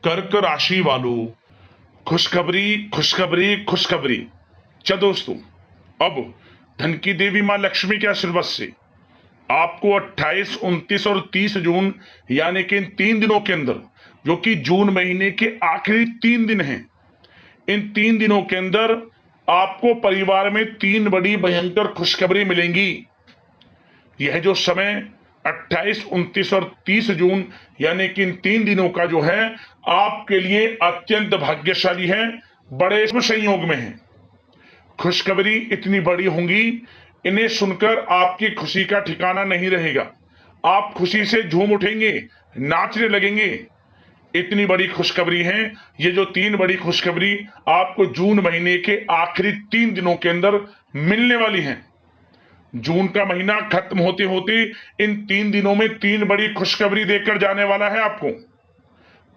कर्क राशि वालों, खुशखबरी खुशखबरी खुशखबरी। क्या दोस्तों, अब धन की देवी मां लक्ष्मी के आशीर्वाद से आपको 28, 29 और 30 जून यानी कि इन 3 दिनों के अंदर, जो कि जून महीने के आखिरी 3 दिन हैं, इन 3 दिनों के अंदर आपको परिवार में 3 बड़ी भयंकर खुशखबरी मिलेंगी। यह जो समय 28, 29 और 30 जून यानी कि इन 3 दिनों का जो है आपके लिए अत्यंत भाग्यशाली है, बड़े शुभ संयोग में है। खुशखबरी इतनी बड़ी होंगी, इन्हें सुनकर आपकी खुशी का ठिकाना नहीं रहेगा। आप खुशी से झूम उठेंगे, नाचने लगेंगे। इतनी बड़ी खुशखबरी है। ये जो 3 बड़ी खुशखबरी आपको जून महीने के आखिरी 3 दिनों के अंदर मिलने वाली हैं। जून का महीना खत्म होते होते इन 3 दिनों में 3 बड़ी खुशखबरी देकर जाने वाला है आपको।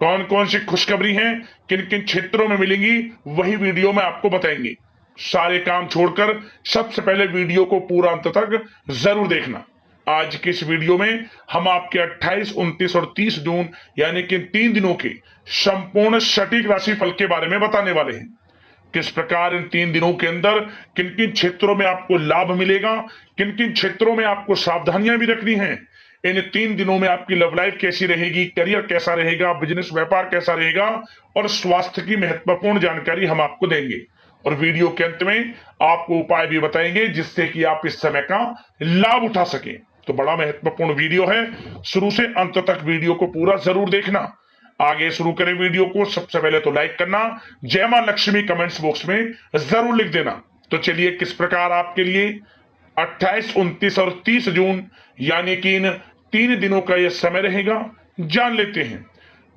कौन कौन सी खुशखबरी हैं, किन किन क्षेत्रों में मिलेंगी, वही वीडियो में आपको बताएंगे। सारे काम छोड़कर सबसे पहले वीडियो को पूरा अंत तक जरूर देखना। आज की इस वीडियो में हम आपके 28, 29 और 30 जून यानी कि 3 दिनों के संपूर्ण सटीक राशि फल के बारे में बताने वाले हैं। किस प्रकार इन 3 दिनों के अंदर किन किन क्षेत्रों में आपको लाभ मिलेगा, किन किन क्षेत्रों में आपको सावधानियां भी रखनी हैं। इन 3 दिनों में आपकी लव लाइफ कैसी रहेगी, करियर कैसा रहेगा, बिजनेस व्यापार कैसा रहेगा और स्वास्थ्य की महत्वपूर्ण जानकारी हम आपको देंगे। और वीडियो के अंत में आपको उपाय भी बताएंगे जिससे कि आप इस समय का लाभ उठा सकें। तो बड़ा महत्वपूर्ण वीडियो है, शुरू से अंत तक वीडियो को पूरा जरूर देखना। आगे शुरू करें वीडियो को, सबसे पहले तो लाइक करना, जय मां लक्ष्मी कमेंट्स बॉक्स में जरूर लिख देना। तो चलिए, किस प्रकार आपके लिए 28, 29 और 30 जून यानी कि इन 3 दिनों का यह समय रहेगा, जान लेते हैं।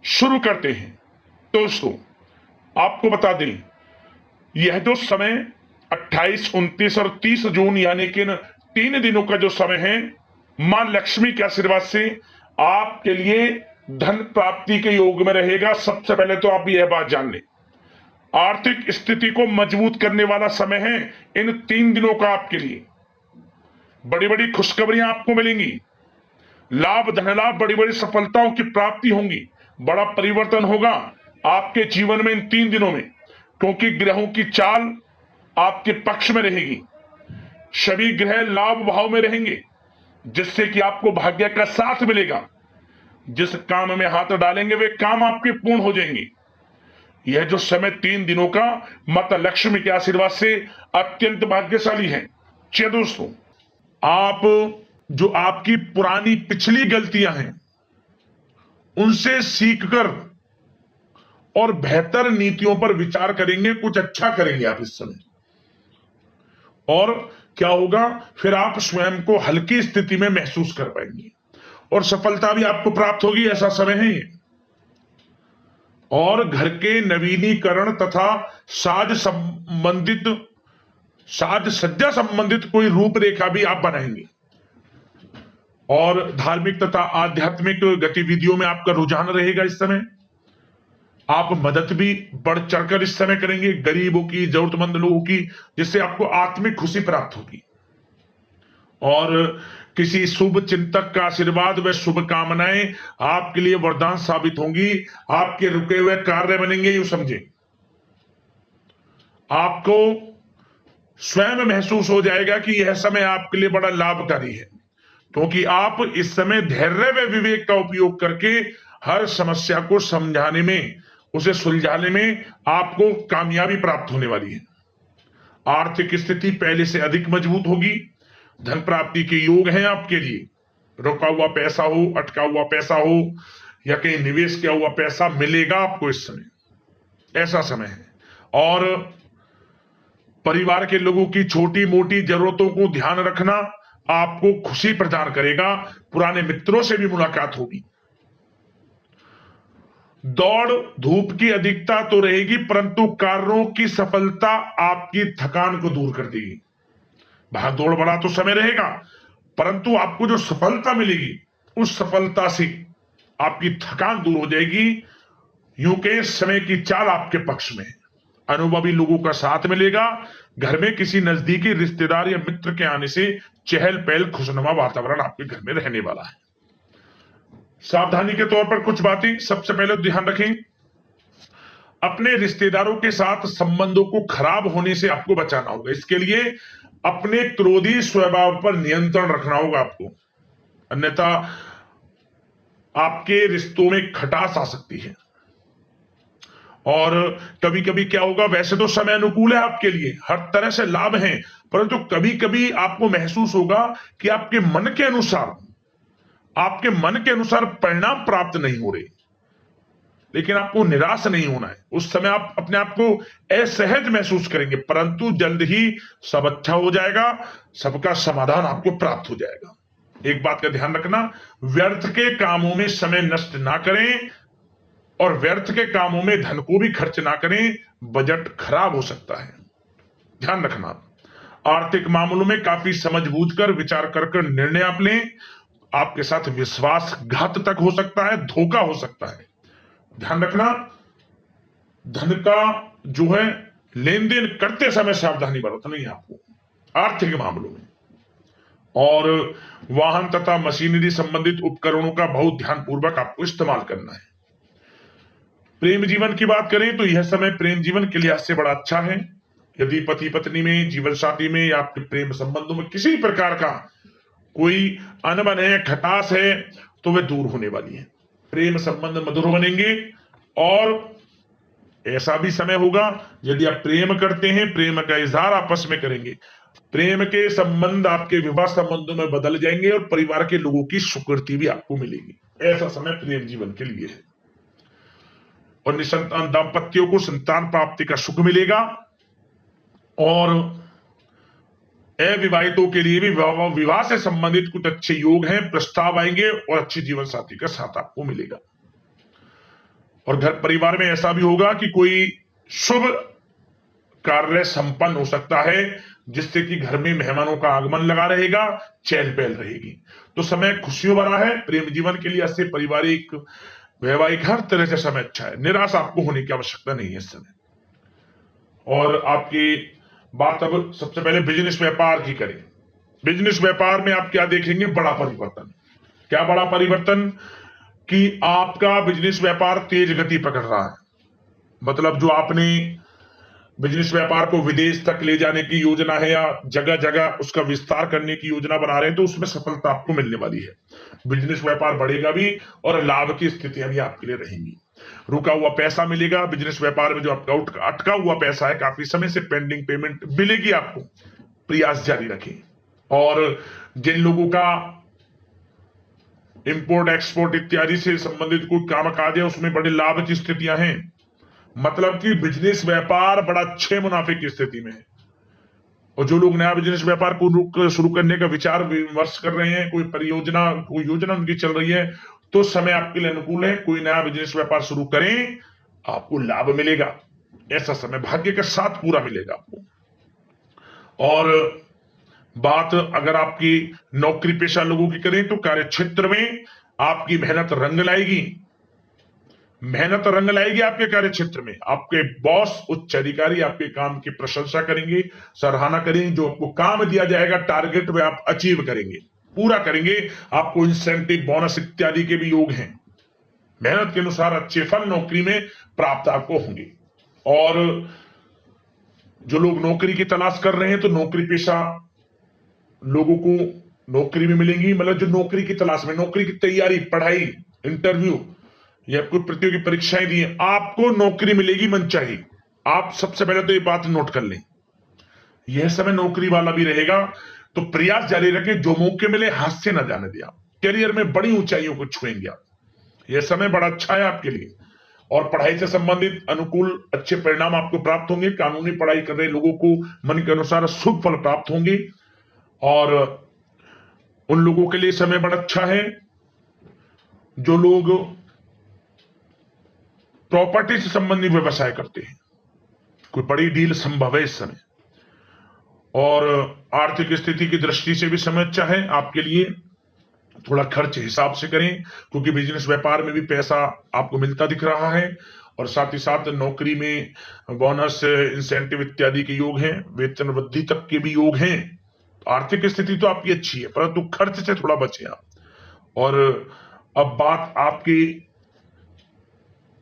शुरू करते हैं। दोस्तों, आपको बता दें, यह जो समय 28, 29 और 30 जून यानी कि इन 3 दिनों का जो समय है, मां लक्ष्मी के आशीर्वाद से आपके लिए धन प्राप्ति के योग में रहेगा। सबसे पहले तो आप यह बात जान लें, आर्थिक स्थिति को मजबूत करने वाला समय है इन 3 दिनों का आपके लिए। बड़ी बड़ी खुशखबरियां आपको मिलेंगी, लाभ, धन लाभ, बड़ी बड़ी सफलताओं की प्राप्ति होंगी, बड़ा परिवर्तन होगा आपके जीवन में इन 3 दिनों में, क्योंकि ग्रहों की चाल आपके पक्ष में रहेगी। सभी ग्रह लाभ भाव में रहेंगे, जिससे कि आपको भाग्य का साथ मिलेगा। जिस काम में हाथ डालेंगे वे काम आपके पूर्ण हो जाएंगे। यह जो समय 3 दिनों का माता लक्ष्मी के आशीर्वाद से अत्यंत भाग्यशाली है। चलिए दोस्तों, आप जो आपकी पुरानी पिछली गलतियां हैं उनसे सीखकर और बेहतर नीतियों पर विचार करेंगे, कुछ अच्छा करेंगे आप इस समय। और क्या होगा, फिर आप स्वयं को हल्की स्थिति में महसूस कर पाएंगे और सफलता भी आपको प्राप्त होगी। ऐसा समय है ये। और घर के नवीनीकरण तथा साज सज्जा संबंधित कोई रूपरेखा भी आप बनाएंगे। और धार्मिक तथा आध्यात्मिक गतिविधियों में आपका रुझान रहेगा इस समय। आप मदद भी बढ़ चढ़कर इस समय करेंगे, गरीबों की, जरूरतमंद लोगों की, जिससे आपको आत्मिक खुशी प्राप्त होगी। और किसी शुभ चिंतक का आशीर्वाद व शुभकामनाएं आपके लिए वरदान साबित होंगी। आपके रुके हुए कार्य बनेंगे, यूं समझे। आपको स्वयं महसूस हो जाएगा कि यह समय आपके लिए बड़ा लाभकारी है, क्योंकि आप इस समय धैर्य व विवेक का उपयोग करके हर समस्या को समझाने में, उसे सुलझाने में आपको कामयाबी प्राप्त होने वाली है। आर्थिक स्थिति पहले से अधिक मजबूत होगी। धन प्राप्ति के योग हैं आपके लिए। रुका हुआ पैसा हो, अटका हुआ पैसा हो या कहीं निवेश किया हुआ पैसा मिलेगा आपको इस समय। ऐसा समय है। और परिवार के लोगों की छोटी मोटी जरूरतों को ध्यान रखना आपको खुशी प्रदान करेगा। पुराने मित्रों से भी मुलाकात होगी। दौड़ धूप की अधिकता तो रहेगी, परंतु कार्यों की सफलता आपकी थकान को दूर कर देगी। भाग दौड़ बड़ा तो समय रहेगा, परंतु आपको जो सफलता मिलेगी उस सफलता से आपकी थकान दूर हो जाएगी। यूं के समय की चाल आपके पक्ष में है। अनुभवी लोगों का साथ मिलेगा। घर में किसी नजदीकी रिश्तेदार या मित्र के आने से चहल पहल, खुशनुमा वातावरण आपके घर में रहने वाला है। सावधानी के तौर पर कुछ बातें सबसे पहले ध्यान रखें। अपने रिश्तेदारों के साथ संबंधों को खराब होने से आपको बचाना होगा। इसके लिए अपने क्रोधी स्वभाव पर नियंत्रण रखना होगा आपको, अन्यथा आपके रिश्तों में खटास आ सकती है। और कभी कभी क्या होगा, वैसे तो समय अनुकूल है आपके लिए, हर तरह से लाभ है, परंतु कभी कभी आपको महसूस होगा कि आपके मन के अनुसार परिणाम प्राप्त नहीं हो रहे, लेकिन आपको निराश नहीं होना है। उस समय आप अपने आप को असहज महसूस करेंगे, परंतु जल्द ही सब अच्छा हो जाएगा, सबका समाधान आपको प्राप्त हो जाएगा। एक बात का ध्यान रखना, व्यर्थ के कामों में समय नष्ट ना करें और व्यर्थ के कामों में धन को भी खर्च ना करें, बजट खराब हो सकता है, ध्यान रखना। आर्थिक मामलों में काफी समझ बूझ कर विचार कर निर्णय आप लें। आपके साथ विश्वासघात तक हो सकता है, धोखा हो सकता है, ध्यान रखना। धन का जो है लेन देन करते समय सावधानी बरतनी है आपको आर्थिक मामलों में। और वाहन तथा मशीनरी संबंधित उपकरणों का बहुत ध्यानपूर्वक आपको इस्तेमाल करना है। प्रेम जीवन की बात करें तो यह समय प्रेम जीवन के लिहाज से बड़ा अच्छा है। यदि पति पत्नी में, जीवन साथी में या आपके प्रेम संबंधों में किसी प्रकार का कोई अनबन है, खटास है, तो वे दूर होने वाली है। प्रेम संबंध मधुर बनेंगे। और ऐसा भी समय होगा, यदि आप प्रेम करते हैं, प्रेम का इजहार आपस में करेंगे, प्रेम के संबंध आपके विवाह संबंधों में बदल जाएंगे और परिवार के लोगों की स्वीकृति भी आपको मिलेगी। ऐसा समय प्रेम जीवन के लिए है। और निसंतान दाम्पत्यों को संतान प्राप्ति का सुख मिलेगा। और अविवाहितों के लिए भी विवाह से संबंधित कुछ अच्छे योग हैं, प्रस्ताव आएंगे और अच्छे जीवन साथी का साथ आपको मिलेगा। और घर परिवार में ऐसा भी होगा कि कोई शुभ कार्य संपन्न हो सकता है, जिससे कि घर में मेहमानों का आगमन लगा रहेगा, चहल पहल रहेगी। तो समय खुशियों भरा है प्रेम जीवन के लिए। ऐसे पारिवारिक, वैवाहिक हर तरह से समय अच्छा है, निराश आपको होने की आवश्यकता नहीं है इस समय। और आपकी बात अब सबसे पहले बिजनेस व्यापार की करें। बिजनेस व्यापार में आप क्या देखेंगे, बड़ा परिवर्तन। क्या बड़ा परिवर्तन कि आपका बिजनेस व्यापार तेज गति पकड़ रहा है। मतलब जो आपने बिजनेस व्यापार को विदेश तक ले जाने की योजना है या जगह जगह उसका विस्तार करने की योजना बना रहे हैं, तो उसमें सफलता आपको मिलने वाली है। बिजनेस व्यापार बढ़ेगा भी और लाभ की स्थितियां भी आपके लिए रहेंगी। रुका हुआ पैसा मिलेगा बिजनेस व्यापार में, जो आपका अटका हुआ पैसा है, काफी समय से पेंडिंग पेमेंट मिलेगी आपको। प्रयास जारी रखें। और जिन लोगों का इंपोर्ट एक्सपोर्ट इत्यादि से संबंधित कोई काम काज है, उसमें बड़े लाभ की स्थितियां हैं। मतलब कि बिजनेस व्यापार बड़ा अच्छे मुनाफे की स्थिति में है। और जो लोग नया बिजनेस व्यापार को शुरू करने का विचार विमर्श कर रहे हैं, कोई परियोजना, कोई योजना उनकी चल रही है, तो समय आपके लिए अनुकूल है। कोई नया बिजनेस व्यापार शुरू करें, आपको लाभ मिलेगा। ऐसा समय भाग्य के साथ पूरा मिलेगा आपको। और बात अगर आपकी नौकरी पेशा लोगों की करें तो कार्य क्षेत्र में आपकी मेहनत रंग लाएगी। मेहनत रंग लाएगी आपके कार्य क्षेत्र में। आपके बॉस, उच्च अधिकारी आपके काम की प्रशंसा करेंगे, सराहना करेंगे। जो आपको काम दिया जाएगा, टारगेट वे आप अचीव करेंगे, पूरा करेंगे। आपको इंसेंटिव, बोनस इत्यादि के भी योग हैं। मेहनत के अनुसार अच्छे फल नौकरी में प्राप्त आपको होंगे। और जो लोग नौकरी की तलाश कर रहे हैं, तो नौकरी पेशा लोगों को नौकरी भी मिलेंगी। मतलब जो नौकरी की तलाश में, नौकरी की तैयारी, पढ़ाई, इंटरव्यू या कोई प्रतियोगी परीक्षाएं दी हैं, आपको नौकरी मिलेगी मनचाही। आप सबसे पहले तो ये बात नोट कर लें, यह समय नौकरी वाला भी रहेगा। तो प्रयास जारी रखें, जो मौके मिले हाथ से ना जाने दिया। करियर में बड़ी ऊंचाइयों को छुएंगे आप। यह समय बड़ा अच्छा है आपके लिए। और पढ़ाई से संबंधित अनुकूल अच्छे परिणाम आपको प्राप्त होंगे। कानूनी पढ़ाई कर रहे लोगों को मन के अनुसार शुभ फल प्राप्त होंगे। और उन लोगों के लिए समय बड़ा अच्छा है जो लोग प्रॉपर्टी से संबंधित व्यवसाय करते हैं। कोई बड़ी डील संभव है इस समय। और आर्थिक स्थिति की दृष्टि से भी समय अच्छा है आपके लिए। थोड़ा खर्च हिसाब से करें, क्योंकि बिजनेस व्यापार में भी पैसा आपको मिलता दिख रहा है। और साथ ही साथ नौकरी में बोनस, इंसेंटिव इत्यादि के योग हैं, वेतन वृद्धि तक के भी योग हैं। आर्थिक स्थिति तो आपकी अच्छी है, परंतु खर्च से थोड़ा बचे आप। और अब बात आपकी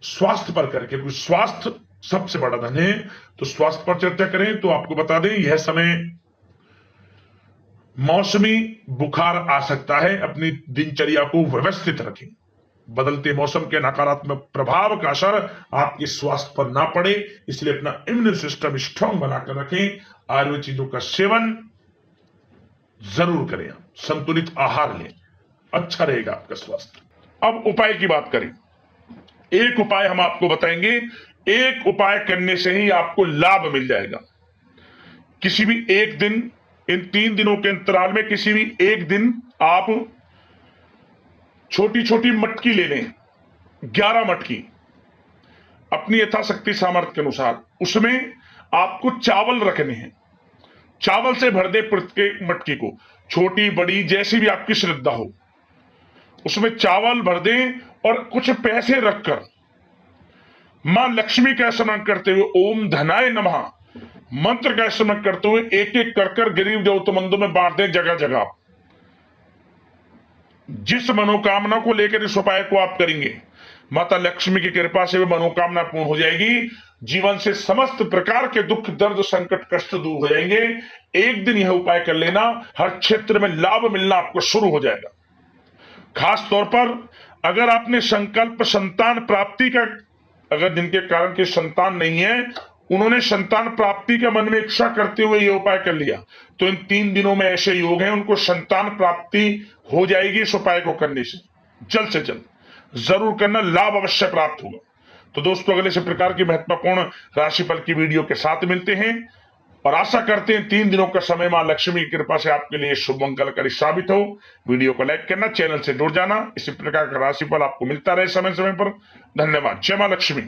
स्वास्थ्य पर करके, कुछ स्वास्थ्य सबसे बड़ा धन है। तो स्वास्थ्य पर चर्चा करें तो आपको बता दें यह समय मौसमी बुखार आ सकता है। अपनी दिनचर्या को व्यवस्थित रखें। बदलते मौसम के नकारात्मक प्रभाव का असर आपके स्वास्थ्य पर ना पड़े, इसलिए अपना इम्यून सिस्टम स्ट्रांग बनाकर रखें। आयुर्वेद चीजों का सेवन जरूर करें। संतुलित आहार लें, अच्छा रहेगा आपका स्वास्थ्य। अब उपाय की बात करें। एक उपाय हम आपको बताएंगे, एक उपाय करने से ही आपको लाभ मिल जाएगा। किसी भी एक दिन, इन 3 दिनों के अंतराल में किसी भी एक दिन आप छोटी छोटी मटकी ले लें, 11 मटकी अपनी यथाशक्ति सामर्थ्य के अनुसार। उसमें आपको चावल रखने हैं। चावल से भर दे प्रत्येक मटकी को, छोटी बड़ी जैसी भी आपकी श्रद्धा हो, उसमें चावल भर दें और कुछ पैसे रखकर मां लक्ष्मी का स्मरण करते हुए ओम धनाय नमः मंत्र का स्मरण करते हुए एक एक कर गरीब जरूरतमंदों में बांट दें जगह जगह। जिस मनोकामना को लेकर इस उपाय को आप करेंगे, माता लक्ष्मी की कृपा से वह मनोकामना पूर्ण हो जाएगी। जीवन से समस्त प्रकार के दुख दर्द संकट कष्ट दूर हो जाएंगे। एक दिन यह उपाय कर लेना, हर क्षेत्र में लाभ मिलना आपको शुरू हो जाएगा। खास तौर पर अगर आपने संकल्प संतान प्राप्ति का, अगर जिनके कारण की संतान नहीं है, उन्होंने संतान प्राप्ति का मन में इच्छा करते हुए यह उपाय कर लिया, तो इन 3 दिनों में ऐसे योग हैं उनको संतान प्राप्ति हो जाएगी। इस उपाय को करने से जल्द से जल्द जरूर करना, लाभ अवश्य प्राप्त होगा। तो दोस्तों, अगले इसी प्रकार की महत्वपूर्ण राशिफल की वीडियो के साथ मिलते हैं और आशा करते हैं 3 दिनों का समय मां लक्ष्मी की कृपा से आपके लिए शुभ मंगलकारी साबित हो। वीडियो को लाइक करना, चैनल से जुड़ जाना, इसी प्रकार का राशिफल आपको मिलता रहे समय समय पर। धन्यवाद। जय मां लक्ष्मी।